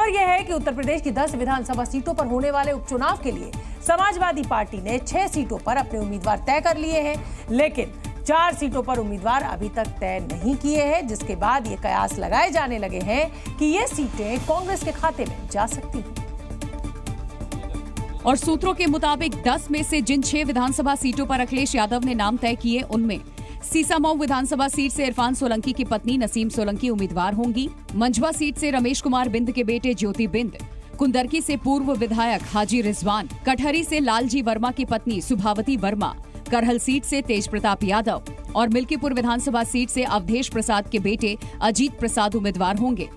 खबर यह है कि उत्तर प्रदेश की 10 विधानसभा सीटों पर होने वाले उपचुनाव के लिए समाजवादी पार्टी ने 6 सीटों पर अपने उम्मीदवार तय कर लिए हैं, लेकिन 4 सीटों पर उम्मीदवार अभी तक तय नहीं किए हैं, जिसके बाद ये कयास लगाए जाने लगे हैं कि ये सीटें कांग्रेस के खाते में जा सकती हैं। और सूत्रों के मुताबिक 10 में से जिन 6 विधानसभा सीटों पर अखिलेश यादव ने नाम तय किए, उनमें सीसामऊ विधानसभा सीट से इरफान सोलंकी की पत्नी नसीम सोलंकी उम्मीदवार होंगी। मंझवा सीट से रमेश कुमार बिंद के बेटे ज्योति बिंद, कुंदरकी से पूर्व विधायक हाजी रिजवान, कटहरी से लालजी वर्मा की पत्नी सुभावती वर्मा, करहल सीट से तेज प्रताप यादव और मिल्कीपुर विधानसभा सीट से अवधेश प्रसाद के बेटे अजीत प्रसाद उम्मीदवार होंगे।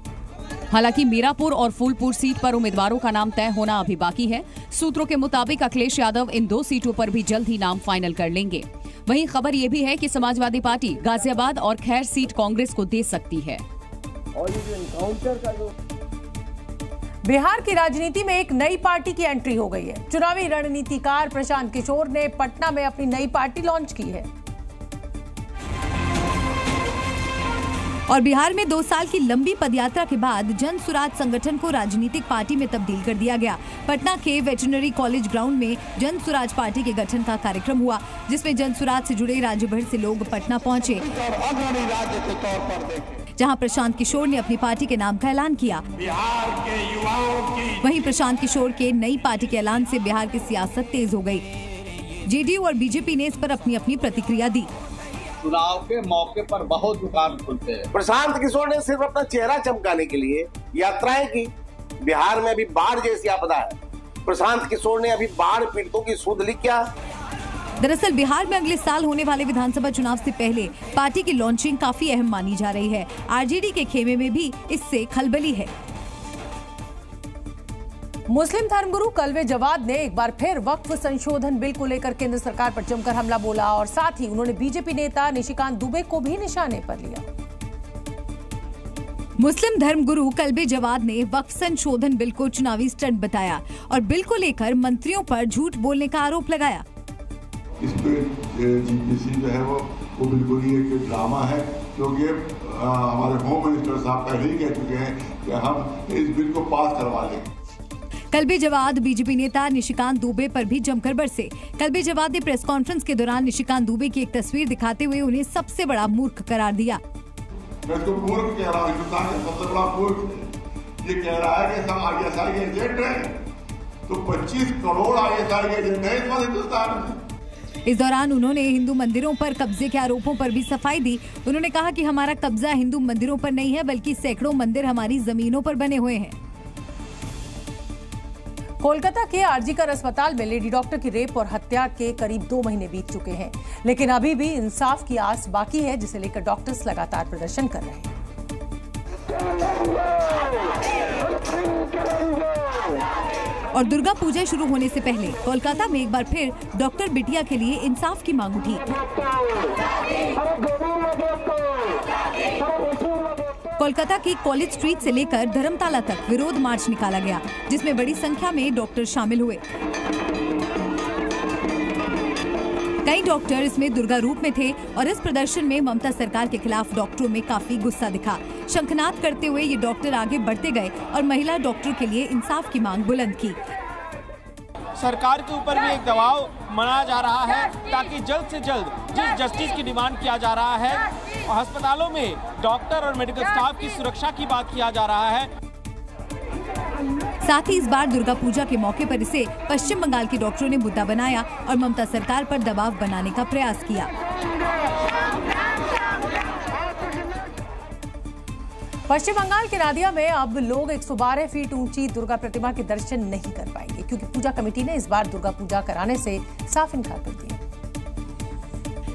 हालांकि मीरापुर और फूलपुर सीट पर उम्मीदवारों का नाम तय होना अभी बाकी है। सूत्रों के मुताबिक अखिलेश यादव इन 2 सीटों पर भी जल्द ही नाम फाइनल कर लेंगे। वहीं खबर ये भी है कि समाजवादी पार्टी गाजियाबाद और खैर सीट कांग्रेस को दे सकती है। और ये एनकाउंटर का जो बिहार की राजनीति में एक नई पार्टी की एंट्री हो गई है। चुनावी रणनीतिकार प्रशांत किशोर ने पटना में अपनी नई पार्टी लॉन्च की है। और बिहार में 2 साल की लंबी पदयात्रा के बाद जन सुराज संगठन को राजनीतिक पार्टी में तब्दील कर दिया गया। पटना के वेटरनरी कॉलेज ग्राउंड में जन सुराज पार्टी के गठन का कार्यक्रम हुआ, जिसमें जन सुराज से जुड़े राज्य भर से लोग पटना पहुंचे, जहां प्रशांत किशोर ने अपनी पार्टी के नाम का ऐलान किया। बिहार के युवाओं की वहीं प्रशांत किशोर के नई पार्टी के ऐलान से बिहार की सियासत तेज हो गई। जेडीयू और बीजेपी ने इस पर अपनी अपनी प्रतिक्रिया दी। चुनाव के मौके पर बहुत दुकान खुलते हैं। प्रशांत किशोर ने सिर्फ अपना चेहरा चमकाने के लिए यात्राएं की। बिहार में अभी बाढ़ जैसी आपदा है। प्रशांत किशोर ने अभी बाढ़ पीड़ितों की सुध ली क्या? दरअसल बिहार में अगले साल होने वाले विधानसभा चुनाव से पहले पार्टी की लॉन्चिंग काफी अहम मानी जा रही है। आरजेडी के खेमे में भी इससे खलबली है। मुस्लिम धर्मगुरु कल्वे जवाद ने एक बार फिर वक्फ संशोधन बिल को लेकर केंद्र सरकार पर जमकर हमला बोला और साथ ही उन्होंने बीजेपी नेता निशिकांत दुबे को भी निशाने पर लिया। मुस्लिम धर्मगुरु कल्बे जवाद ने वक्फ संशोधन बिल को चुनावी स्टंट बताया और बिल को लेकर मंत्रियों पर झूठ बोलने का आरोप लगाया। इस पे जीपीसी जो है वो बिल्कुल ही एक ड्रामा है, क्योंकि हमारे होम मिनिस्टर साहब पहले ही कह चुके हैं कि हम इस बिल को पास करवा लेंगे। कल्बे जवाद बीजेपी नेता निशिकांत दुबे पर भी जमकर बरसे। कल्बे जवाद ने प्रेस कॉन्फ्रेंस के दौरान निशिकांत दुबे की एक तस्वीर दिखाते हुए उन्हें सबसे बड़ा मूर्ख करार दिया। मैं तो मूर्ख कह रहा हूं, हिंदुस्तान का सबसे बड़ा मूर्ख ये कह रहा है कि सब ISI के एजेंट हैं, तो 25 करोड़ ISI के एजेंट हैं इस हिंदुस्तान में। इस दौरान उन्होंने हिंदू मंदिरों पर कब्जे के आरोपों पर भी सफाई दी। उन्होंने कहा कि हमारा कब्जा हिंदू मंदिरों पर नहीं है, बल्कि सैकड़ों मंदिर हमारी जमीनों पर बने हुए हैं। कोलकाता के आरजीकर अस्पताल में लेडी डॉक्टर की रेप और हत्या के करीब 2 महीने बीत चुके हैं, लेकिन अभी भी इंसाफ की आस बाकी है, जिसे लेकर डॉक्टर्स लगातार प्रदर्शन कर रहे हैं। और दुर्गा पूजा शुरू होने से पहले कोलकाता में एक बार फिर डॉक्टर बिटिया के लिए इंसाफ की मांग उठी। कोलकाता की कॉलेज स्ट्रीट से लेकर धर्मताला तक विरोध मार्च निकाला गया, जिसमें बड़ी संख्या में डॉक्टर शामिल हुए। कई डॉक्टर इसमें दुर्गा रूप में थे और इस प्रदर्शन में ममता सरकार के खिलाफ डॉक्टरों में काफी गुस्सा दिखा। शंखनाद करते हुए ये डॉक्टर आगे बढ़ते गए और महिला डॉक्टर के लिए इंसाफ की मांग बुलंद की। सरकार के ऊपर भी एक दबाव बनाया जा रहा है ताकि जल्द से जल्द जिस जस्टिस की डिमांड किया जा रहा है, अस्पतालों में डॉक्टर और मेडिकल स्टाफ की सुरक्षा की बात किया जा रहा है। साथ ही इस बार दुर्गा पूजा के मौके पर इसे पश्चिम बंगाल के डॉक्टरों ने मुद्दा बनाया और ममता सरकार पर दबाव बनाने का प्रयास किया। पश्चिम बंगाल के नादिया में अब लोग 112 फीट ऊंची दुर्गा प्रतिमा के दर्शन नहीं कर पाएंगे, क्योंकि पूजा कमेटी ने इस बार दुर्गा पूजा कराने से साफ इनकार कर दिया,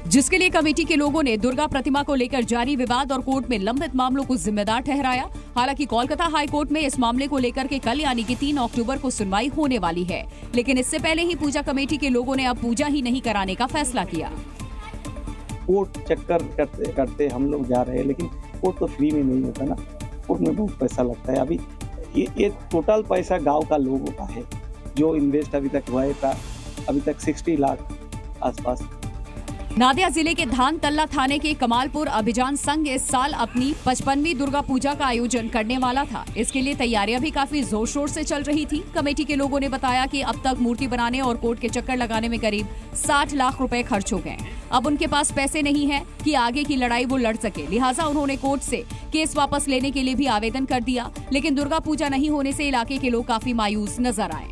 जिसके लिए कमेटी के लोगों ने दुर्गा प्रतिमा को लेकर जारी विवाद और कोर्ट में लंबित मामलों को जिम्मेदार ठहराया। हालांकि कोलकाता हाई कोर्ट में इस मामले को लेकर के कल यानी कि 3 अक्टूबर को सुनवाई होने वाली है, लेकिन इससे पहले ही पूजा कमेटी के लोगों ने अब पूजा ही नहीं कराने का फैसला किया। कोर्ट चक्कर करते हम लोग जा रहे हैं, लेकिन कोर्ट तो फ्री में नहीं होता ना, कोर्ट में बहुत पैसा लगता है। अभी ये टोटल पैसा गांव का लोगों का है, जो इन्वेस्ट अभी तक हुआ था, अभी तक 60 लाख आसपास। नादिया जिले के धान तल्ला थाने के कमालपुर अभियान संघ इस साल अपनी 55वीं दुर्गा पूजा का आयोजन करने वाला था। इसके लिए तैयारियां भी काफी जोर शोर से चल रही थी। कमेटी के लोगों ने बताया कि अब तक मूर्ति बनाने और कोर्ट के चक्कर लगाने में करीब 60 लाख रुपए खर्च हो गए। अब उनके पास पैसे नहीं है कि आगे की लड़ाई वो लड़ सके, लिहाजा उन्होंने कोर्ट से केस वापस लेने के लिए भी आवेदन कर दिया। लेकिन दुर्गा पूजा नहीं होने से इलाके के लोग काफी मायूस नजर आए।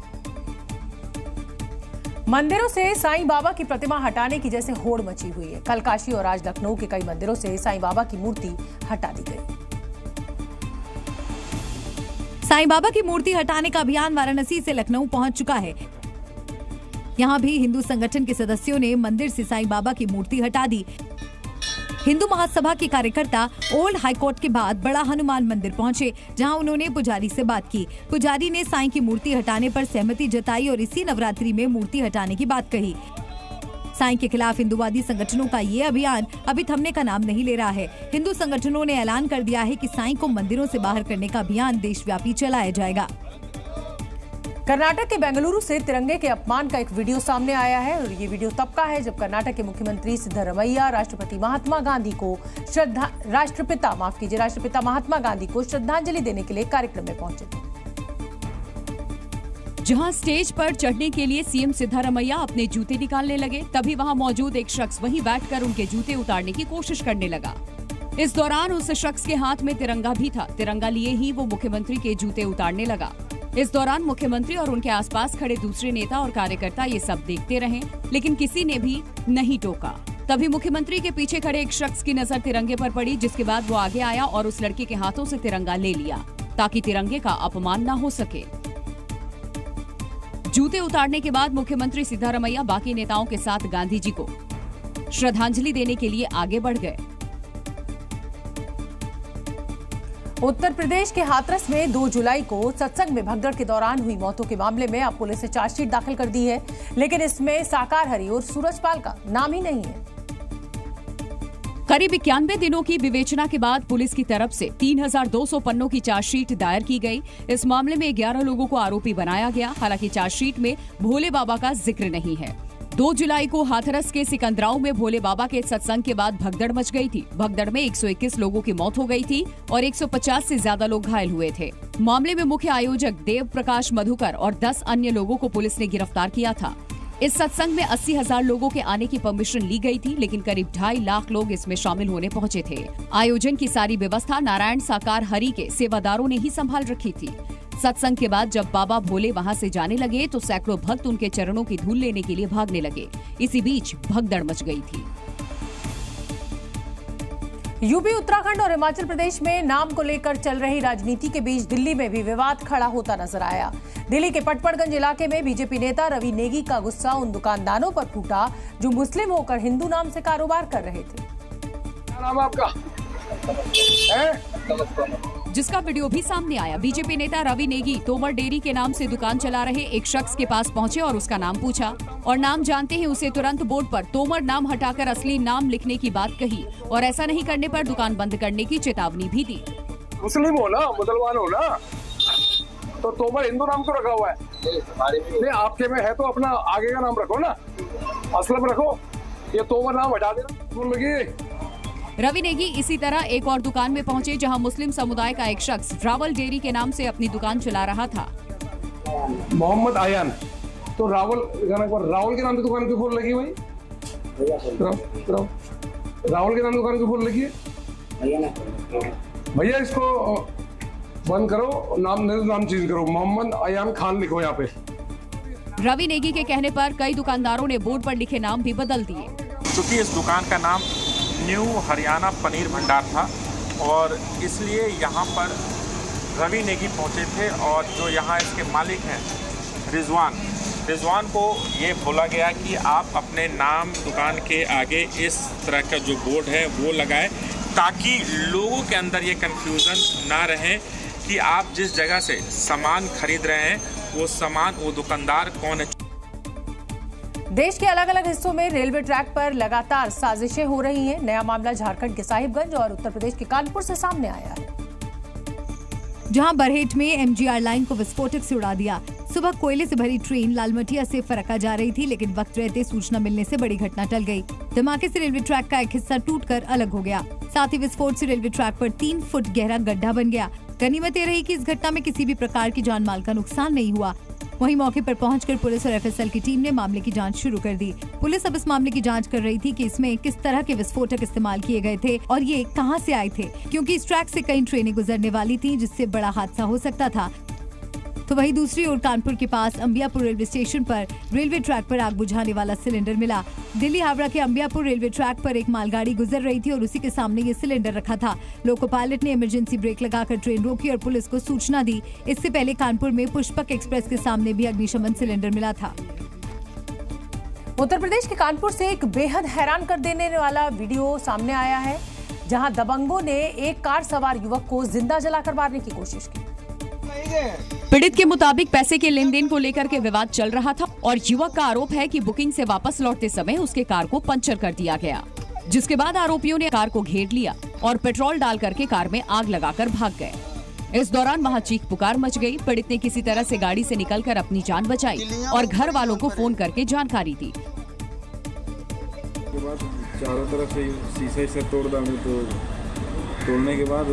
मंदिरों से साईं बाबा की प्रतिमा हटाने की जैसे होड़ मची हुई है। कल काशी और आज लखनऊ के कई मंदिरों से साईं बाबा की मूर्ति हटा दी गई। साईं बाबा की मूर्ति हटाने का अभियान वाराणसी से लखनऊ पहुंच चुका है। यहां भी हिंदू संगठन के सदस्यों ने मंदिर से साईं बाबा की मूर्ति हटा दी। हिंदू महासभा के कार्यकर्ता ओल्ड हाईकोर्ट के बाद बड़ा हनुमान मंदिर पहुंचे, जहां उन्होंने पुजारी से बात की। पुजारी ने साईं की मूर्ति हटाने पर सहमति जताई और इसी नवरात्रि में मूर्ति हटाने की बात कही। साईं के खिलाफ हिंदूवादी संगठनों का ये अभियान अभी थमने का नाम नहीं ले रहा है। हिंदू संगठनों ने ऐलान कर दिया है कि साईं को मंदिरों से बाहर करने का अभियान देशव्यापी चलाया जाएगा। कर्नाटक के बेंगलुरु से तिरंगे के अपमान का एक वीडियो सामने आया है और ये वीडियो तब का है जब कर्नाटक के मुख्यमंत्री सिद्धरमैया राष्ट्रपिता महात्मा गांधी को श्रद्धांजलि देने के लिए कार्यक्रम में पहुंचे थे। जहां स्टेज पर चढ़ने के लिए सीएम सिद्धरमैया अपने जूते निकालने लगे, तभी वहां मौजूद एक शख्स वहीं बैठकर उनके जूते उतारने की कोशिश करने लगा। इस दौरान उस शख्स के हाथ में तिरंगा भी था। तिरंगा लिए ही वो मुख्यमंत्री के जूते उतारने लगा। इस दौरान मुख्यमंत्री और उनके आसपास खड़े दूसरे नेता और कार्यकर्ता ये सब देखते रहे, लेकिन किसी ने भी नहीं टोका। तभी मुख्यमंत्री के पीछे खड़े एक शख्स की नजर तिरंगे पर पड़ी, जिसके बाद वो आगे आया और उस लड़के के हाथों से तिरंगा ले लिया ताकि तिरंगे का अपमान न हो सके। जूते उतारने के बाद मुख्यमंत्री सिद्धरमैया बाकी नेताओं के साथ गांधी जी को श्रद्धांजलि देने के लिए आगे बढ़ गए। उत्तर प्रदेश के हाथरस में 2 जुलाई को सत्संग में भगदड़ के दौरान हुई मौतों के मामले में अब पुलिस ने चार्जशीट दाखिल कर दी है, लेकिन इसमें साकार हरि और सूरजपाल का नाम ही नहीं है। करीब 91 दिनों की विवेचना के बाद पुलिस की तरफ से 3200 पन्नों की चार्जशीट दायर की गई। इस मामले में 11 लोगों को आरोपी बनाया गया। हालांकि चार्जशीट में भोले बाबा का जिक्र नहीं है। 2 जुलाई को हाथरस के सिकंदराव में भोले बाबा के सत्संग के बाद भगदड़ मच गई थी। भगदड़ में 121 लोगों की मौत हो गई थी और 150 से ज्यादा लोग घायल हुए थे। मामले में मुख्य आयोजक देव प्रकाश मधुकर और 10 अन्य लोगों को पुलिस ने गिरफ्तार किया था। इस सत्संग में 80,000 लोगों के आने की परमिशन ली गई थी, लेकिन करीब 2.5 लाख लोग इसमें शामिल होने पहुंचे थे। आयोजन की सारी व्यवस्था नारायण साकार हरि के सेवादारों ने ही संभाल रखी थी। सत्संग के बाद जब बाबा भोले वहां से जाने लगे तो सैकड़ों भक्त उनके चरणों की धूल लेने के लिए भागने लगे। इसी बीच भगदड़ मच गई थी। यूपी, उत्तराखंड और हिमाचल प्रदेश में नाम को लेकर चल रही राजनीति के बीच दिल्ली में भी विवाद खड़ा होता नजर आया। दिल्ली के पटपड़गंज इलाके में बीजेपी नेता रवि नेगी का गुस्सा उन दुकानदारों पर फूटा जो मुस्लिम होकर हिंदू नाम से कारोबार कर रहे थे। क्या नाम आपका? जिसका वीडियो भी सामने आया। बीजेपी नेता रवि नेगी तोमर डेयरी के नाम से दुकान चला रहे एक शख्स के पास पहुंचे और उसका नाम पूछा और नाम जानते ही उसे तुरंत बोर्ड पर तोमर नाम हटाकर असली नाम लिखने की बात कही और ऐसा नहीं करने पर दुकान बंद करने की चेतावनी भी दी। मुस्लिम हो ना, मुसलमान हो ना, तो तोमर हिंदू नाम तो रखा हुआ है। नहीं, आपके में है तो अपना आगे का नाम रखो ना, असलम रखो। ये तोमर नाम हटा देना। रवि नेगी इसी तरह एक और दुकान में पहुंचे जहां मुस्लिम समुदाय का एक शख्स रावल डेयरी के नाम से अपनी दुकान चला रहा था। मोहम्मद आयान, तो रावल के नाम से दुकान क्यों खोल लगी भाई? रावल के नाम दुकान क्यों खोल लगी है भैया? इसको बंद करो, नाम चेंज करो, मोहम्मद आयान खान लिखो यहाँ पे। रवि नेगी के कहने पर कई दुकानदारों ने बोर्ड पर लिखे नाम भी बदल दिए। क्योंकि इस दुकान का नाम न्यू हरियाणा पनीर भंडार था और इसलिए यहाँ पर रवि नेगी पहुँचे थे और जो यहाँ इसके मालिक हैं रिजवान को ये बोला गया कि आप अपने नाम दुकान के आगे इस तरह का जो बोर्ड है वो लगाएं ताकि लोगों के अंदर ये कंफ्यूजन ना रहे कि आप जिस जगह से सामान खरीद रहे हैं वो सामान, वो दुकानदार कौन है। देश के अलग अलग हिस्सों में रेलवे ट्रैक पर लगातार साजिशें हो रही हैं। नया मामला झारखंड के साहिबगंज और उत्तर प्रदेश के कानपुर से सामने आया है, जहां बरहेट में एमजीआर लाइन को विस्फोटक से उड़ा दिया। सुबह कोयले से भरी ट्रेन लालमटिया से फरक्का जा रही थी, लेकिन वक्त रहते सूचना मिलने से बड़ी घटना टल गई। धमाके से रेलवे ट्रैक का एक हिस्सा टूटकर अलग हो गया। साथ ही विस्फोट से रेलवे ट्रैक पर 3 फुट गहरा गड्ढा बन गया। गनीमत ये रही कि इस घटना में किसी भी प्रकार की जान माल का नुकसान नहीं हुआ। वहीं मौके पर पहुंचकर पुलिस और एफएसएल की टीम ने मामले की जांच शुरू कर दी। पुलिस अब इस मामले की जांच कर रही थी कि इसमें किस तरह के विस्फोटक इस्तेमाल किए गए थे और ये कहां से आए थे, क्योंकि इस ट्रैक से कई ट्रेनें गुजरने वाली थी, जिससे बड़ा हादसा हो सकता था। तो वहीं दूसरी ओर कानपुर के पास अंबियापुर रेलवे स्टेशन पर रेलवे ट्रैक पर आग बुझाने वाला सिलेंडर मिला। दिल्ली हावड़ा के अंबियापुर रेलवे ट्रैक पर एक मालगाड़ी गुजर रही थी और उसी के सामने ये सिलेंडर रखा था। लोको पायलट ने इमरजेंसी ब्रेक लगाकर ट्रेन रोकी और पुलिस को सूचना दी। इससे पहले कानपुर में पुष्पक एक्सप्रेस के सामने भी अग्निशमन सिलेंडर मिला था। उत्तर प्रदेश के कानपुर से एक बेहद हैरान कर देने वाला वीडियो सामने आया है, जहां दबंगों ने एक कार सवार युवक को जिंदा जलाकर मारने की कोशिश की। पीड़ित के मुताबिक पैसे के लेन देन को लेकर के विवाद चल रहा था और युवक का आरोप है कि बुकिंग से वापस लौटते समय उसके कार को पंचर कर दिया गया, जिसके बाद आरोपियों ने कार को घेर लिया और पेट्रोल डाल करके कार में आग लगाकर भाग गए। इस दौरान वहां चीख पुकार मच गई। पीड़ित ने किसी तरह से गाड़ी से निकलकर अपनी जान बचाई और घर वालों को फोन करके जानकारी दी। चारों तरफ से शीशे से तोड़ डाले, तो तोड़ने के बाद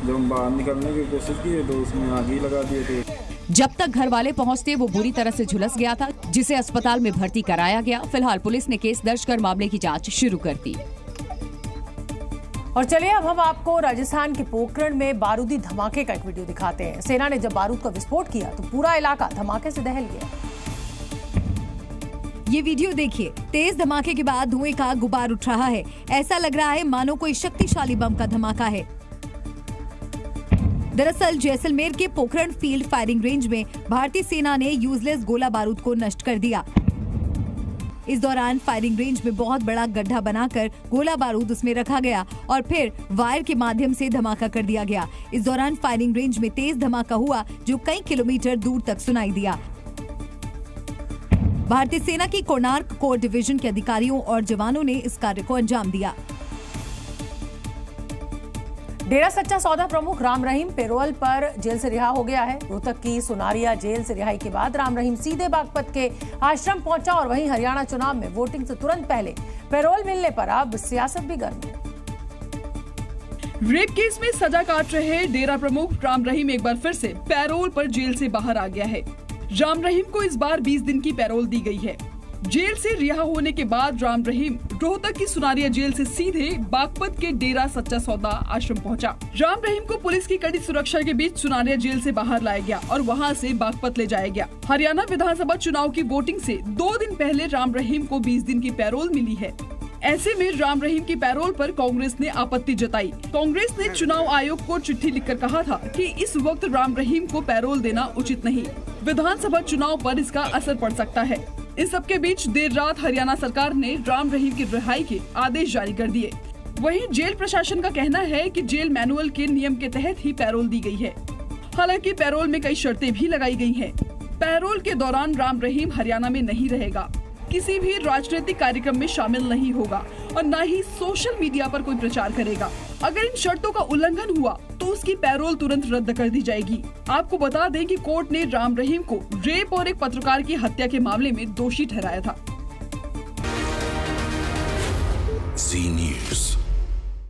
जब हम बाहर निकलने की कोशिश की तो उसमें आग ही लगा दिए थे। जब तक घर वाले पहुंचते वो बुरी तरह से झुलस गया था, जिसे अस्पताल में भर्ती कराया गया। फिलहाल पुलिस ने केस दर्ज कर मामले की जांच शुरू कर दी। और चलिए अब हम आपको राजस्थान के पोखरण में बारूदी धमाके का एक वीडियो दिखाते हैं। सेना ने जब बारूद का विस्फोट किया तो पूरा इलाका धमाके से दहल गया। ये वीडियो देखिए। तेज धमाके के बाद धुएं का गुबार उठ रहा है। ऐसा लग रहा है मानो कोई शक्तिशाली बम का धमाका है। दरअसल जैसलमेर के पोखरण फील्ड फायरिंग रेंज में भारतीय सेना ने यूजलेस गोला बारूद को नष्ट कर दिया। इस दौरान फायरिंग रेंज में बहुत बड़ा गड्ढा बनाकर गोला बारूद उसमें रखा गया और फिर वायर के माध्यम से धमाका कर दिया गया। इस दौरान फायरिंग रेंज में तेज धमाका हुआ जो कई किलोमीटर दूर तक सुनाई दिया। भारतीय सेना की कोणार्क कोर डिवीजन के अधिकारियों और जवानों ने इस कार्य को अंजाम दिया। डेरा सच्चा सौदा प्रमुख राम रहीम पैरोल पर जेल से रिहा हो गया है। रोहतक की सुनारिया जेल से रिहाई के बाद राम रहीम सीधे बागपत के आश्रम पहुंचा और वहीं हरियाणा चुनाव में वोटिंग से तुरंत पहले पैरोल मिलने पर अब सियासत भी गर्म है। रेप केस में सजा काट रहे डेरा प्रमुख राम रहीम एक बार फिर से पैरोल पर जेल से बाहर आ गया है। राम रहीम को इस बार 20 दिन की पैरोल दी गई है। जेल से रिहा होने के बाद राम रहीम रोहतक की सुनारिया जेल से सीधे बागपत के डेरा सच्चा सौदा आश्रम पहुंचा। राम रहीम को पुलिस की कड़ी सुरक्षा के बीच सुनारिया जेल से बाहर लाया गया और वहां से बागपत ले जाया गया। हरियाणा विधानसभा चुनाव की वोटिंग से 2 दिन पहले राम रहीम को 20 दिन की पैरोल मिली है। ऐसे में राम रहीम की पैरोल पर कांग्रेस ने आपत्ति जताई। कांग्रेस ने चुनाव आयोग को चिट्ठी लिखकर कहा था कि इस वक्त राम रहीम को पैरोल देना उचित नहीं, विधानसभा चुनाव पर इसका असर पड़ सकता है। इन सबके बीच देर रात हरियाणा सरकार ने राम रहीम की रिहाई के आदेश जारी कर दिए। वहीं जेल प्रशासन का कहना है कि जेल मैनुअल के नियम के तहत ही पैरोल दी गई है। हालांकि पैरोल में कई शर्तें भी लगाई गई हैं। पैरोल के दौरान राम रहीम हरियाणा में नहीं रहेगा, किसी भी राजनीतिक कार्यक्रम में शामिल नहीं होगा और न ही सोशल मीडिया पर कोई प्रचार करेगा। अगर इन शर्तों का उल्लंघन हुआ तो उसकी पैरोल तुरंत रद्द कर दी जाएगी। आपको बता दें कि कोर्ट ने राम रहीम को रेप और एक पत्रकार की हत्या के मामले में दोषी ठहराया था।